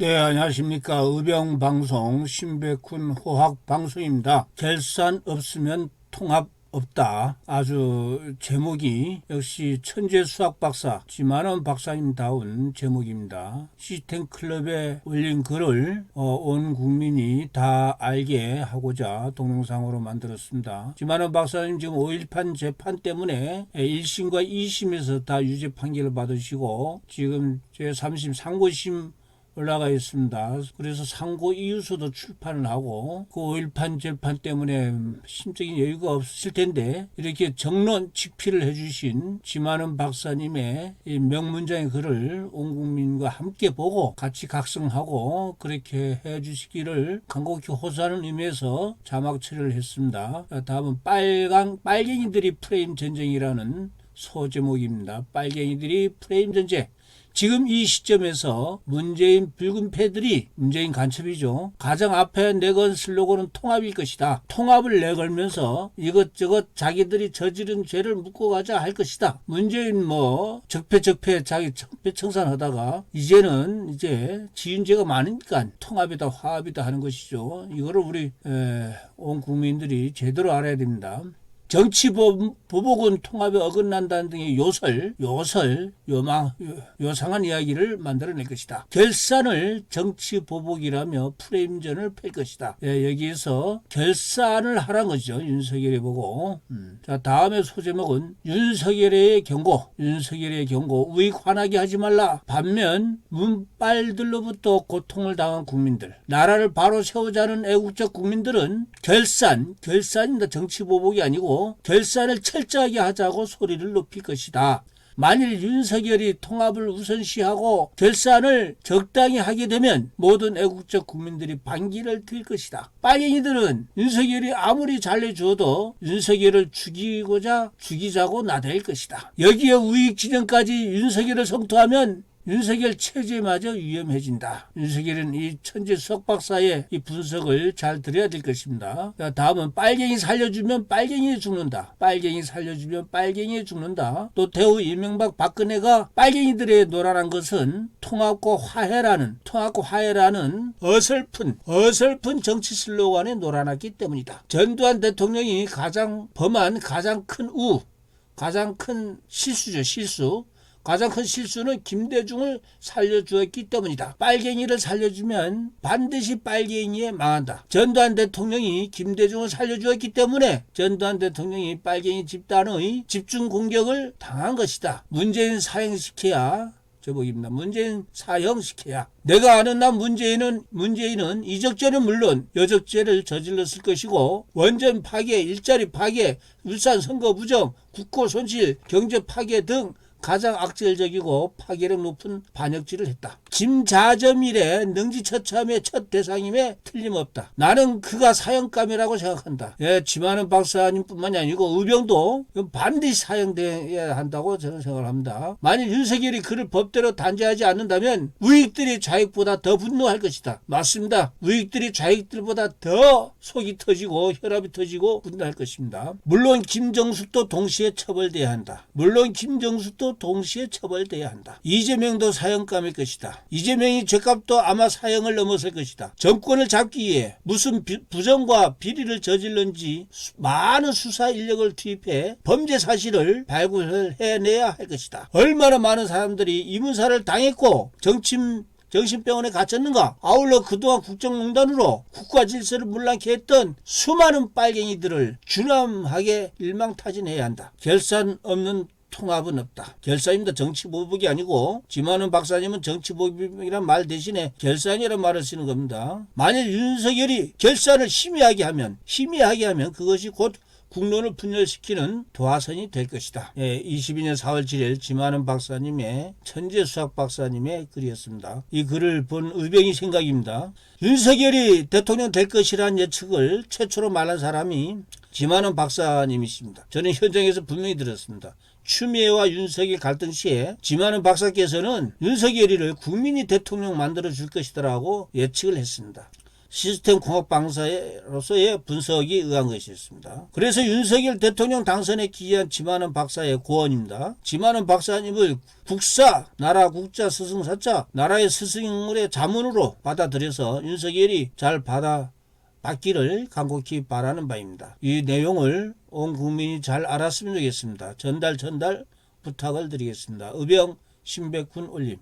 네, 안녕하십니까. 의병방송 신백훈 호학방송입니다. 결산 없으면 통합 없다. 아주 제목이 역시 천재 수학박사 지만원 박사님다운 제목입니다. 시스템클럽에 올린 글을 온 국민이 다 알게 하고자 동영상으로 만들었습니다. 지만원 박사님 지금 5.18 재판 때문에 1심과 2심에서 다 유죄 판결을 받으시고 지금 제3심 상고심 올라가 있습니다. 그래서 상고 이유서도 출판을 하고 그 5.18 재판 때문에 심적인 여유가 없으실 텐데 이렇게 정론 직필을 해주신 지만원 박사님의 이 명문장의 글을 온 국민과 함께 보고 같이 각성하고 그렇게 해주시기를 간곡히 호소하는 의미에서 자막 처리를 했습니다. 다음은 빨갱이들이 프레임 전쟁이라는 소제목입니다. 빨갱이들이 프레임 전쟁. 지금 이 시점에서 문재인 붉은 패들이 문재인 간첩이죠. 가장 앞에 내건 슬로건은 통합일 것이다. 통합을 내걸면서 이것저것 자기들이 저지른 죄를 묻고 가자 할 것이다. 문재인 적폐 자기 적폐청산하다가 이제는 지은 죄가 많으니까 통합이다 화합이다 하는 것이죠. 이거를 우리 온 국민들이 제대로 알아야 됩니다. 정치 보복은 통합에 어긋난다는 등의 요상한 이야기를 만들어낼 것이다. 결산을 정치 보복이라며 프레임전을 펼 것이다. 여기에서 결산을 하라는 거죠. 윤석열이 보고. 자, 다음에 소제목은 윤석열의 경고. 우익 화나게 하지 말라. 반면 문빨들로부터 고통을 당한 국민들, 나라를 바로 세우자는 애국적 국민들은 결산입니다. 정치 보복이 아니고 결산을 철저하게 하자고 소리를 높일 것이다. 만일 윤석열이 통합을 우선시하고 결산을 적당히 하게 되면 모든 애국적 국민들이 반기를 들 것이다. 빨갱이들은 윤석열이 아무리 잘해줘도 윤석열을 죽이자고 나댈 것이다. 여기에 우익 진영까지 윤석열을 성토하면 윤석열 체제마저 위험해진다. 윤석열은 이 천재 수학박사의 이 분석을 잘 들어야 될 것입니다. 다음은 빨갱이 살려주면 빨갱이 죽는다. 또 대우 이명박 박근혜가 빨갱이들의 노란한 것은 통합과 화해라는 어설픈 정치 슬로건에 노란했기 때문이다. 전두환 대통령이 범한 가장 큰 실수죠. 가장 큰 실수는 김대중을 살려주었기 때문이다. 빨갱이를 살려주면 반드시 빨갱이에 망한다. 전두환 대통령이 김대중을 살려주었기 때문에 전두환 대통령이 빨갱이 집단의 집중 공격을 당한 것이다. 문재인 사형시켜야 내가 아는 난 문재인은 이적죄는 물론 여적죄를 저질렀을 것이고 원전 파괴, 일자리 파괴, 울산 선거 부정, 국고 손실, 경제 파괴 등 가장 악질적이고 파괴력 높은 반역죄를 했다. 김자점 이래 능지처참의 첫 대상임에 틀림없다. 나는 그가 사형감이라고 생각한다. 지만원 박사님뿐만이 아니고 의병도 반드시 사형돼야 한다고 저는 생각을 합니다. 만일 윤석열이 그를 법대로 단죄하지 않는다면 우익들이 좌익보다 더 분노할 것이다. 맞습니다. 우익들이 좌익들보다 더 속이 터지고 혈압이 터지고 분노할 것입니다. 물론 김정숙도 동시에 처벌돼야 한다. 이재명도 사형감일 것이다. 이재명이 죄값도 아마 사형을 넘어설 것이다. 정권을 잡기 위해 무슨 부정과 비리를 저질렀는지 많은 수사 인력을 투입해 범죄 사실을 발굴해내야 할 것이다. 얼마나 많은 사람들이 이문사를 당했고 정신병원에 갇혔는가? 아울러 그동안 국정농단으로 국가 질서를 문란케 했던 수많은 빨갱이들을 준엄하게 일망타진해야 한다. 결산 없는 통합은 없다. 결산입니다. 정치 보복이 아니고 지만원 박사님은 정치 보복이란 말 대신에 결산이라는 말을 쓰는 겁니다. 만일 윤석열이 결산을 심의하게 하면 그것이 곧 국론을 분열시키는 도화선이 될 것이다. 22년 4월 7일 지만원 박사님의 천재 수학 박사님의 글이었습니다. 이 글을 본 의병이 생각입니다. 윤석열이 대통령 될 것이라는 예측을 최초로 말한 사람이 지만원 박사님이십니다. 저는 현장에서 분명히 들었습니다. 추미애와 윤석열 갈등 시에 지만원 박사께서는 윤석열이를 국민이 대통령 만들어 줄 것이라고 예측을 했습니다. 시스템 공학 박사로서의 분석에 의한 것이었습니다. 그래서 윤석열 대통령 당선에 기여한 지만원 박사의 고언입니다. 지만원 박사님을 국사, 나라 국자 스승사자, 나라의 스승의 자문으로 받아들여서 윤석열이 잘 받기를 간곡히 바라는 바입니다. 이 내용을 온 국민이 잘 알았으면 좋겠습니다. 전달 부탁을 드리겠습니다. 의병 신백군 올림.